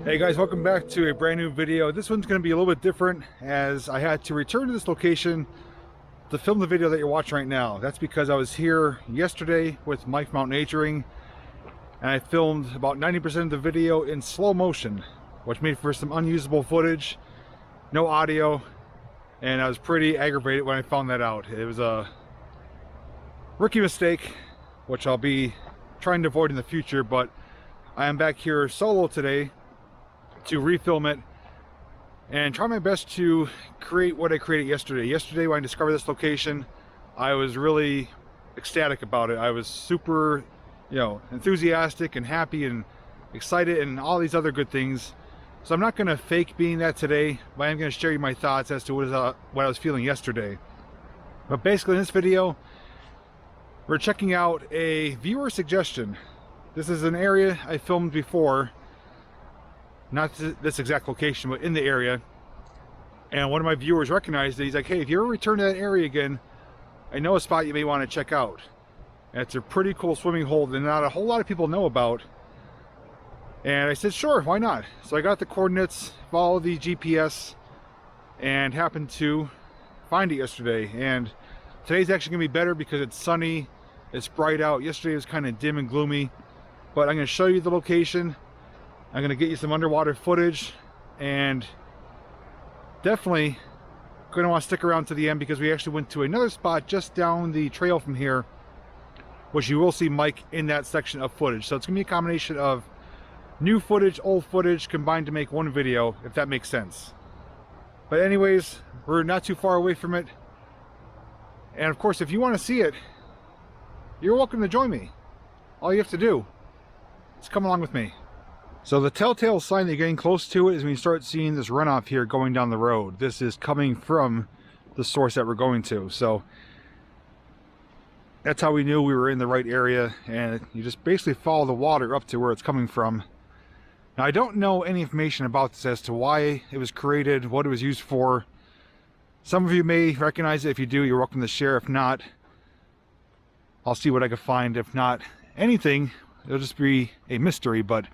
Hey guys, welcome back to a brand new video. This one's going to be a little bit different as I had to return to this location to film the video that you're watching right now. That's because I was here yesterday with Mike from Out Naturing and I filmed about 90% of the video in slow motion, which made for some unusable footage, no audio, and I was pretty aggravated when I found that out. It was a rookie mistake, which I'll be trying to avoid in the future, but I am back here solo today to refilm it and try my best to create what I created yesterday. Yesterday when I discovered this location, I was really ecstatic about it. I was super, enthusiastic and happy and excited and all these other good things. So I'm not going to fake being that today, but I'm going to share you my thoughts as to what I was feeling yesterday. But basically in this video, we're checking out a viewer suggestion. This is an area I filmed before, not this exact location, but in the area. And one of my viewers recognized it. He's like, hey, if you ever return to that area again, I know a spot you may want to check out. And it's a pretty cool swimming hole that not a whole lot of people know about. And I said, sure, why not? So I got the coordinates, followed the GPS, and happened to find it yesterday. And today's actually going to be better because it's sunny, it's bright out. Yesterday was kind of dim and gloomy. But I'm going to show you the location. I'm going to get you some underwater footage, and definitely going to want to stick around to the end because we actually went to another spot just down the trail from here, which you will see Mike in that section of footage. So it's going to be a combination of new footage, old footage combined to make one video, if that makes sense. But anyways, we're not too far away from it. And of course, if you want to see it, you're welcome to join me. All you have to do is come along with me. So the telltale sign that you're getting close to it is when you start seeing this runoff here going down the road. This is coming from the source that we're going to. So that's how we knew we were in the right area, and you just basically follow the water up to where it's coming from. Now I don't know any information about this as to why it was created, what it was used for. Some of you may recognize it. If you do, you're welcome to share. If not, I'll see what I can find. If not anything, it'll just be a mystery, but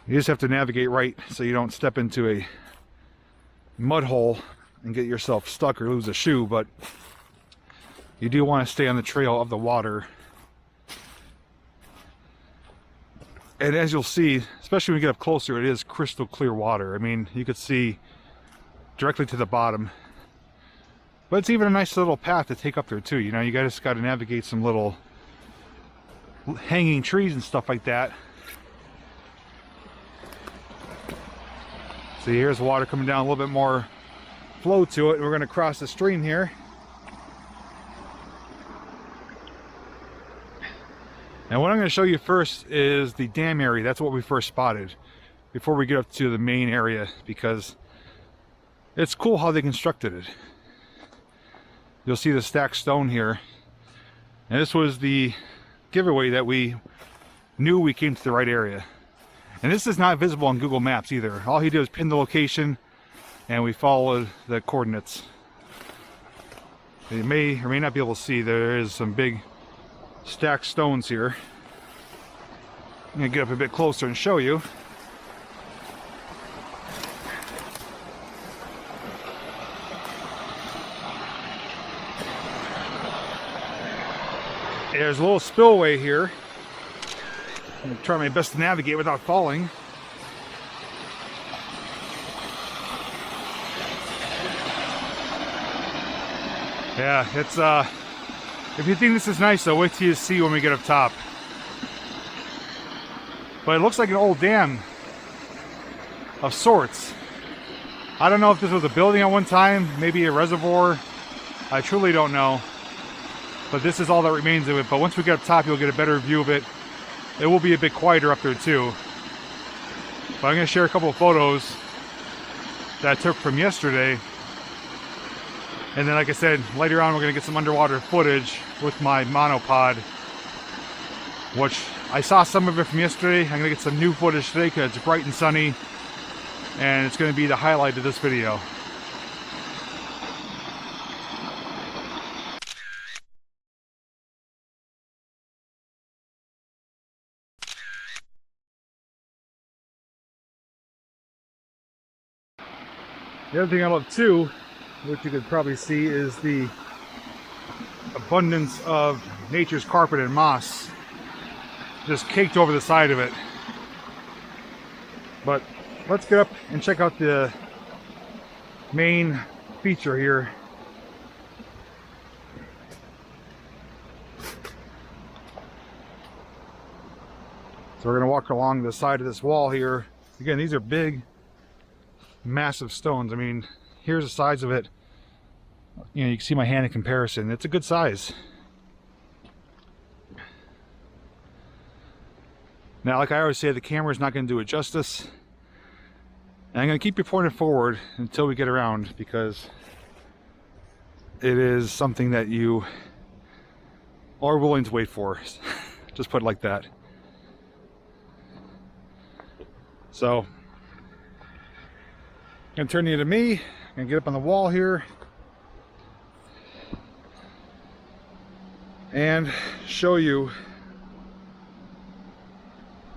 you just have to navigate right so you don't step into a mud hole and get yourself stuck or lose a shoe. But you do want to stay on the trail of the water. And as you'll see, especially when you get up closer, it is crystal clear water. I mean, you could see directly to the bottom. But it's even a nice little path to take up there too. You just got to navigate some little hanging trees and stuff like that. See, here's water coming down, a little bit more flow to it. We're going to cross the stream here. And what I'm going to show you first is the dam area. That's what we first spotted before we get up to the main area, because it's cool how they constructed it. You'll see the stacked stone here. And this was the giveaway that we knew we came to the right area. And this is not visible on Google Maps either. All he did was pin the location and we followed the coordinates. You may or may not be able to see, there is some big stacked stones here. I'm going to get up a bit closer and show you. There's a little spillway here. I'm going to try my best to navigate without falling. Yeah, it's if you think this is nice though, wait till you see when we get up top. But it looks like an old dam of sorts. I don't know if this was a building at one time, maybe a reservoir. I truly don't know. But this is all that remains of it. But once we get up top, you'll get a better view of it. It will be a bit quieter up there too. But I'm going to share a couple of photos that I took from yesterday. And then, like I said, later on we're going to get some underwater footage with my monopod, which I saw some of it from yesterday. I'm going to get some new footage today because it's bright and sunny. And it's going to be the highlight of this video. The other thing I love too, which you could probably see, is the abundance of nature's carpet and moss just caked over the side of it. But let's get up and check out the main feature here. So we're going to walk along the side of this wall here. Again, these are big, massive stones. I mean, here's the size of it. You know, you can see my hand in comparison. It's a good size. Now, like I always say, the camera's not going to do it justice. And I'm going to keep you pointed forward until we get around, because it is something that you are willing to wait for. Just put it like that. So, I'm going to turn you to me. I'm going to get up on the wall here and show you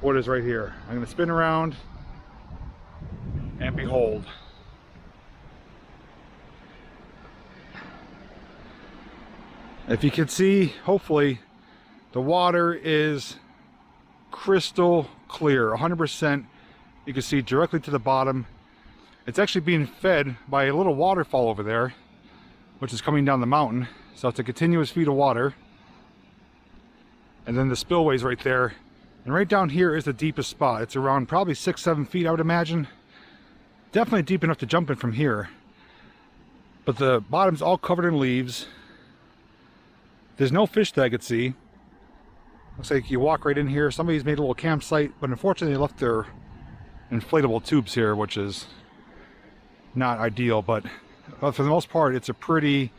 what is right here. I'm going to spin around and behold. If you can see, hopefully, the water is crystal clear, 100%. You can see directly to the bottom. It's actually being fed by a little waterfall over there, which is coming down the mountain. So it's a continuous feed of water. And then the spillway's right there. And right down here is the deepest spot. It's around probably 6-7 feet, I would imagine. Definitely deep enough to jump in from here. But the bottom's all covered in leaves. There's no fish that I could see. Looks like you walk right in here. Somebody's made a little campsite, but unfortunately they left their inflatable tubes here, which is not ideal. But for the most part, it's a pretty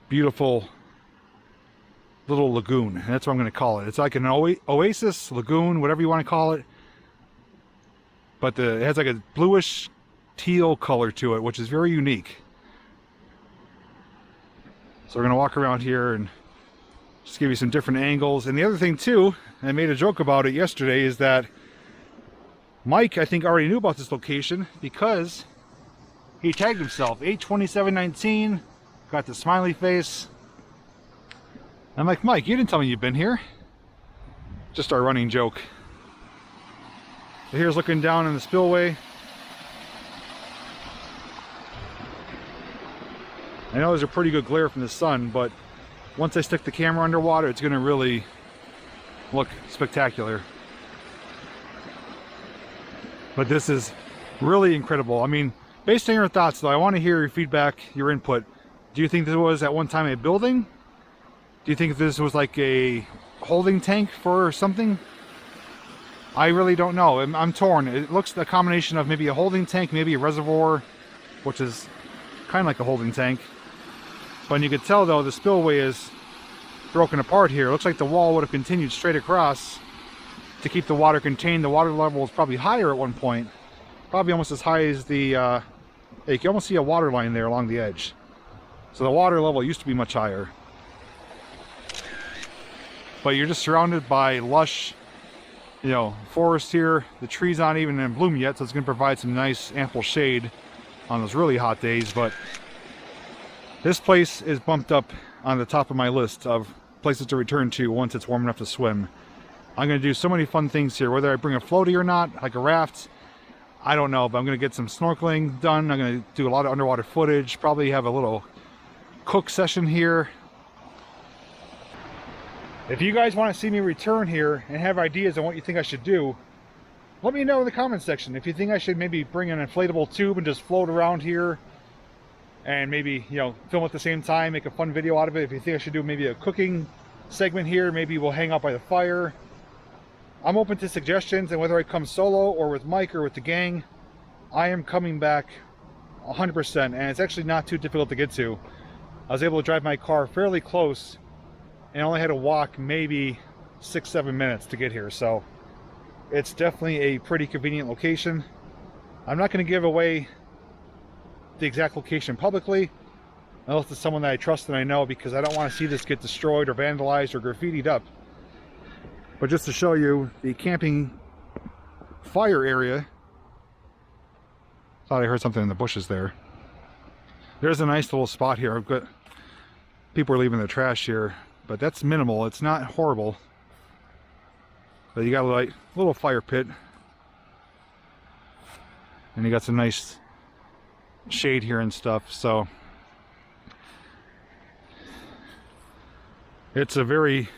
beautiful little lagoon, and that's what I'm going to call it. It's like an oasis, lagoon, whatever you want to call it. But it has like a bluish teal color to it, which is very unique. So we're going to walk around here and just give you some different angles. And the other thing too, and I made a joke about it yesterday, is that Mike, I think, already knew about this location because he tagged himself 8/27/19, got the smiley face. I'm like, Mike, you didn't tell me you've been here. Just our running joke. So here's looking down in the spillway. I know there's a pretty good glare from the sun, but once I stick the camera underwater, it's going to really look spectacular. But this is really incredible. I mean, based on your thoughts though, I want to hear your feedback, your input. Do you think this was at one time a building? Do you think this was like a holding tank for something? I really don't know. I'm torn. It looks a combination of maybe a holding tank, maybe a reservoir, which is kind of like a holding tank. But you could tell though the spillway is broken apart here. It looks like the wall would have continued straight across to keep the water contained. The water level was probably higher at one point, probably almost as high as the you can almost see a water line there along the edge. So the water level used to be much higher. But you're just surrounded by lush, you know, forest here. The trees aren't even in bloom yet, so it's going to provide some nice ample shade on those really hot days. But this place is bumped up on the top of my list of places to return to once it's warm enough to swim. I'm going to do so many fun things here, whether I bring a floaty or not, like a raft, I don't know, but I'm going to get some snorkeling done. I'm going to do a lot of underwater footage, probably have a little cook session here. If you guys want to see me return here and have ideas on what you think I should do, let me know in the comment section. If you think I should maybe bring an inflatable tube and just float around here and maybe, you know, film at the same time, make a fun video out of it. If you think I should do maybe a cooking segment here, maybe we'll hang out by the fire. I'm open to suggestions, and whether I come solo or with Mike or with the gang, I am coming back 100%, and it's actually not too difficult to get to. I was able to drive my car fairly close and only had to walk maybe 6-7 minutes to get here, so it's definitely a pretty convenient location. I'm not going to give away the exact location publicly unless it's someone that I trust and I know, because I don't want to see this get destroyed or vandalized or graffitied up. But just to show you the camping fire area, Thought I heard something in the bushes there. There's a nice little spot here. I've got people are leaving their trash here, but that's minimal. It's not horrible. But you got a like, little fire pit. And you got some nice shade here and stuff, so it's a very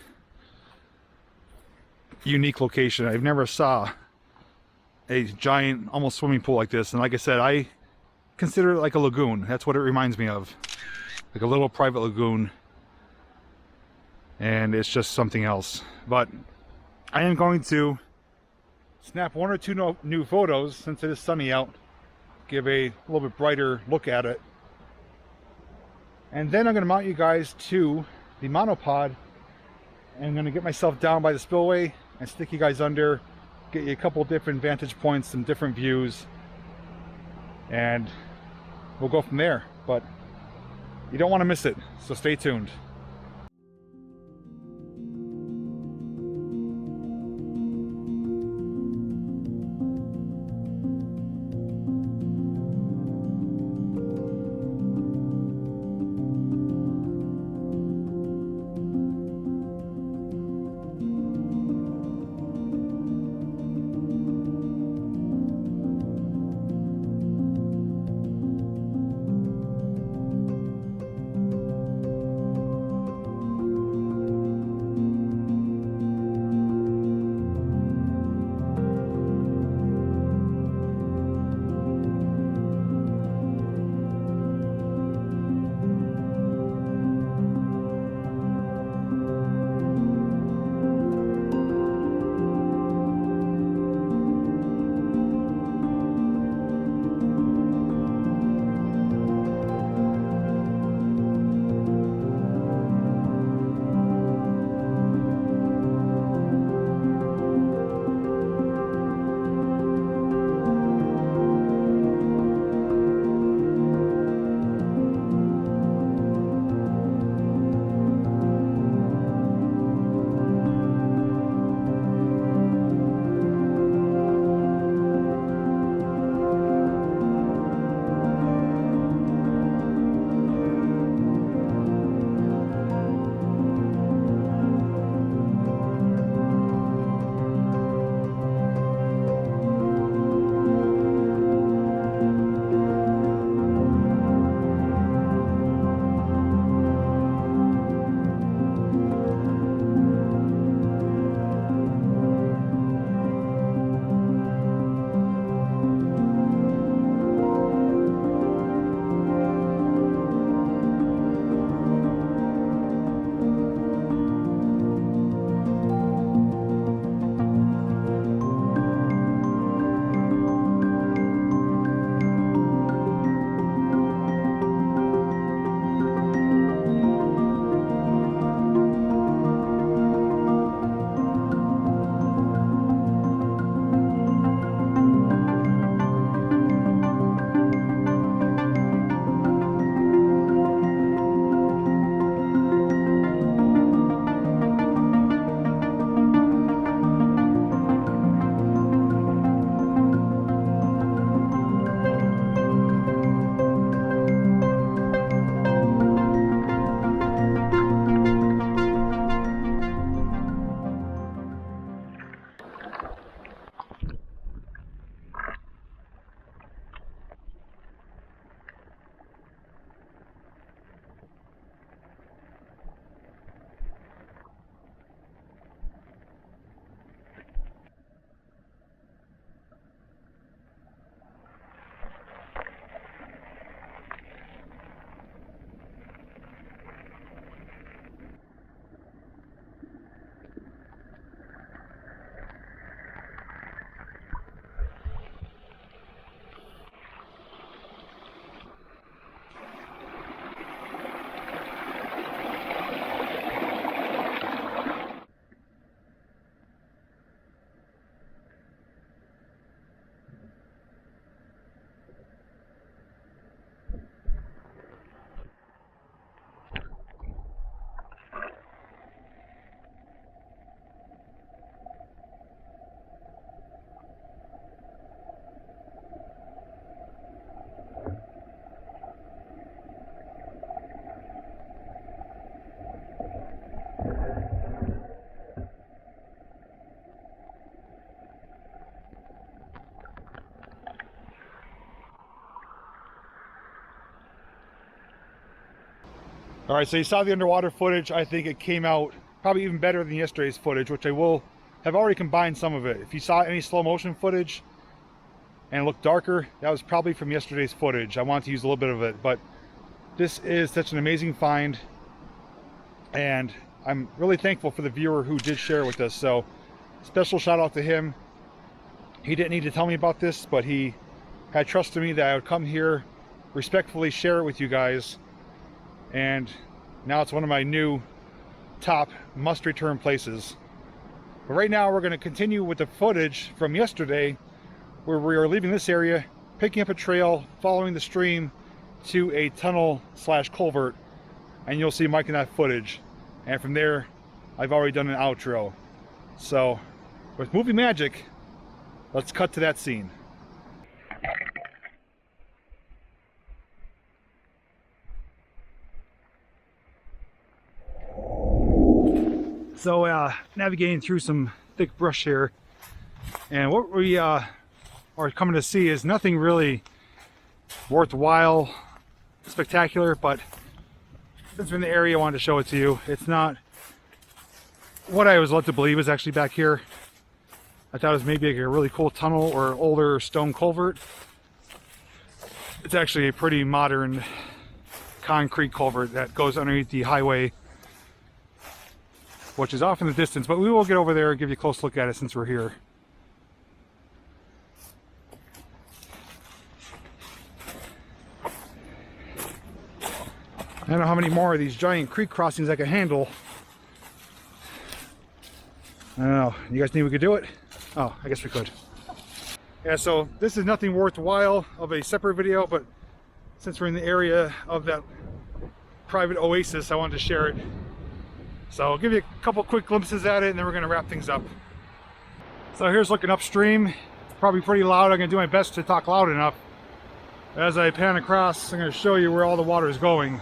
unique location. I've never saw a giant, almost swimming pool like this, and like I said, I consider it like a lagoon. That's what it reminds me of, like a little private lagoon, and it's just something else. But I am going to snap one or two new photos since it is sunny out, give a little bit brighter look at it, and then I'm going to mount you guys to the monopod, and I'm going to get myself down by the spillway and stick you guys under, get you a couple different vantage points, some different views, and we'll go from there. But you don't want to miss it, so stay tuned. All right, so you saw the underwater footage. I think it came out probably even better than yesterday's footage, which I will have already combined some of it. If you saw any slow motion footage and it looked darker, that was probably from yesterday's footage. I wanted to use a little bit of it, but this is such an amazing find, and I'm really thankful for the viewer who did share with us. So special shout out to him. He didn't need to tell me about this, but he had trust in me that I would come here, respectfully share it with you guys, and now it's one of my new top must return places. But right now we're going to continue with the footage from yesterday, where we are leaving this area, picking up a trail, following the stream to a tunnel / culvert, and you'll see Mike in that footage. And from there, I've already done an outro. So with movie magic, let's cut to that scene. So navigating through some thick brush here, and what we are coming to see is nothing really worthwhile, spectacular, but since we're in the area, I wanted to show it to you. It's not what I was led to believe is actually back here. I thought it was maybe like a really cool tunnel or older stone culvert. It's actually a pretty modern concrete culvert that goes underneath the highway, which is off in the distance, but we will get over there and give you a close look at it since we're here. I don't know how many more of these giant creek crossings I can handle. I don't know. You guys think we could do it? Oh, I guess we could. Yeah, so this is nothing worthwhile of a separate video, but since we're in the area of that private oasis, I wanted to share it. So I'll give you a couple quick glimpses at it, and then we're going to wrap things up. So here's looking upstream. Probably pretty loud. I'm going to do my best to talk loud enough. As I pan across, I'm going to show you where all the water is going.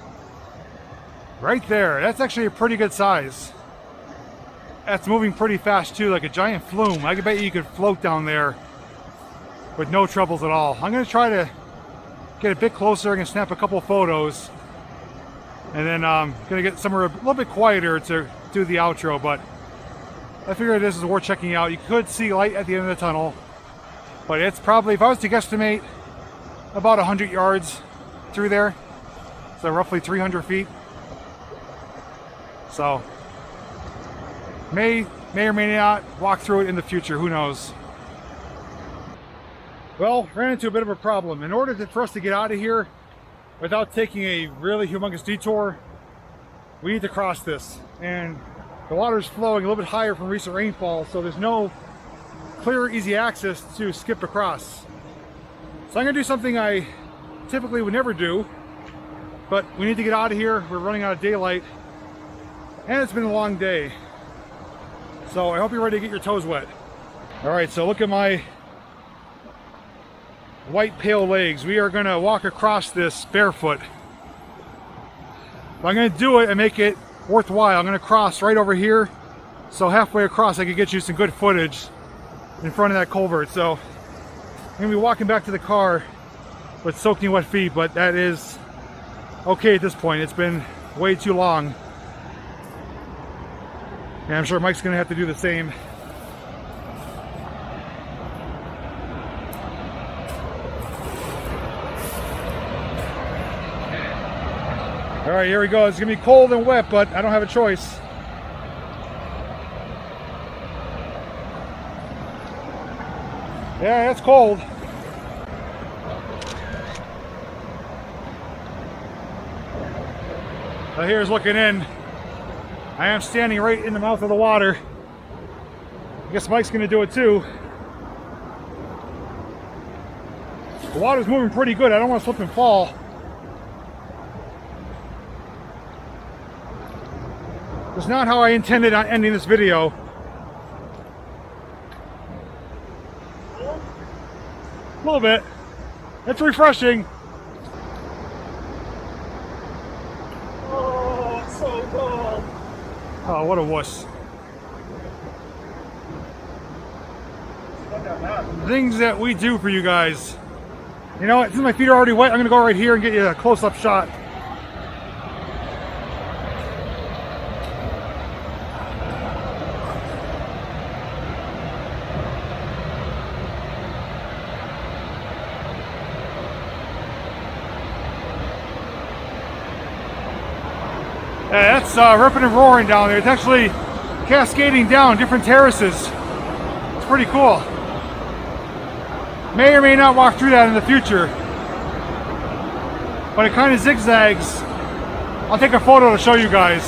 Right there. That's actually a pretty good size. That's moving pretty fast too, like a giant flume. I bet you could float down there with no troubles at all. I'm going to try to get a bit closer. I'm going to snap a couple photos. And then I'm going to get somewhere a little bit quieter to do the outro, but I figured this is worth checking out. You could see light at the end of the tunnel, but it's probably, if I was to guesstimate, about 100 yards through there. So roughly 300 feet. So may or may not walk through it in the future, who knows. Well, ran into a bit of a problem. In order for us to get out of here without taking a really humongous detour, we need to cross this, and the water is flowing a little bit higher from recent rainfall, so there's no clear, easy access to skip across. So I'm going to do something I typically would never do, but we need to get out of here. We're running out of daylight, and it's been a long day, so I hope you're ready to get your toes wet. Alright, so look at my white pale legs. We are going to walk across this barefoot. But I'm going to do it and make it worthwhile. I'm going to cross right over here, so halfway across I can get you some good footage in front of that culvert. So I'm going to be walking back to the car with soaking wet feet, but that is okay at this point. It's been way too long, and I'm sure Mike's going to have to do the same. All right, here we go. It's gonna be cold and wet, but I don't have a choice. Yeah, it's cold. So here's looking in. I am standing right in the mouth of the water. I guess Mike's gonna do it too. The water's moving pretty good. I don't want to slip and fall. It's not how I intended on ending this video. A little bit. It's refreshing. Oh, it's so cold. Oh, what a wuss. Things that we do for you guys. You know what? Since my feet are already wet, I'm going to go right here and get you a close-up shot. Yeah, that's ripping and roaring down there. It's actually cascading down different terraces. It's pretty cool. May or may not walk through that in the future, but it kind of zigzags. I'll take a photo to show you guys.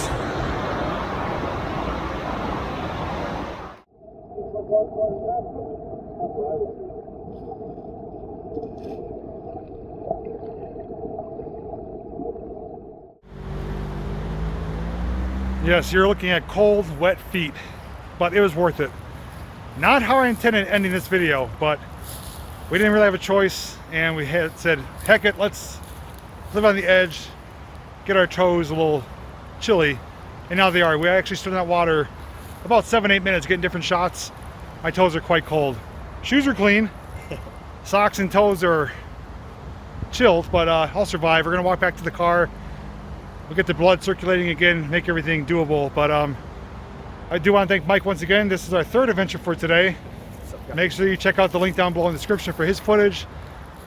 Yes, you're looking at cold, wet feet, but it was worth it. Not how I intended ending this video, but we didn't really have a choice, and we had said, heck it, let's live on the edge, get our toes a little chilly, and now they are. We actually stood in that water about 7-8 minutes getting different shots. My toes are quite cold. Shoes are clean. Socks and toes are chilled, but I'll survive. We're gonna walk back to the car. We'll get the blood circulating again, make everything doable. But I do want to thank Mike once again. This is our third adventure for today. Make sure you check out the link down below in the description for his footage.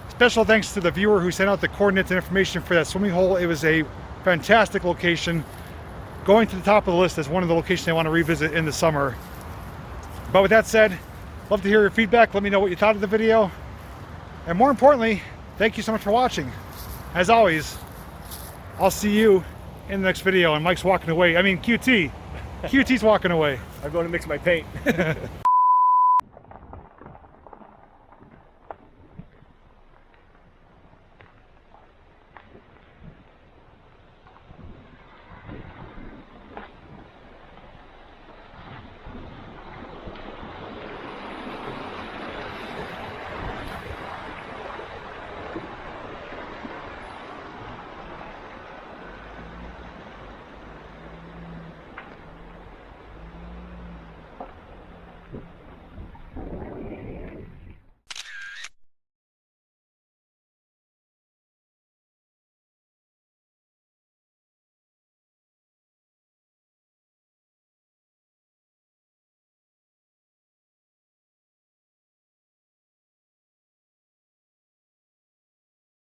Special thanks to the viewer who sent out the coordinates and information for that swimming hole. It was a fantastic location. Going to the top of the list as one of the locations I want to revisit in the summer. But with that said, love to hear your feedback. Let me know what you thought of the video. And more importantly, thank you so much for watching. As always, I'll see you in the next video. And Mike's walking away. I mean, QT's walking away. I'm going to mix my paint.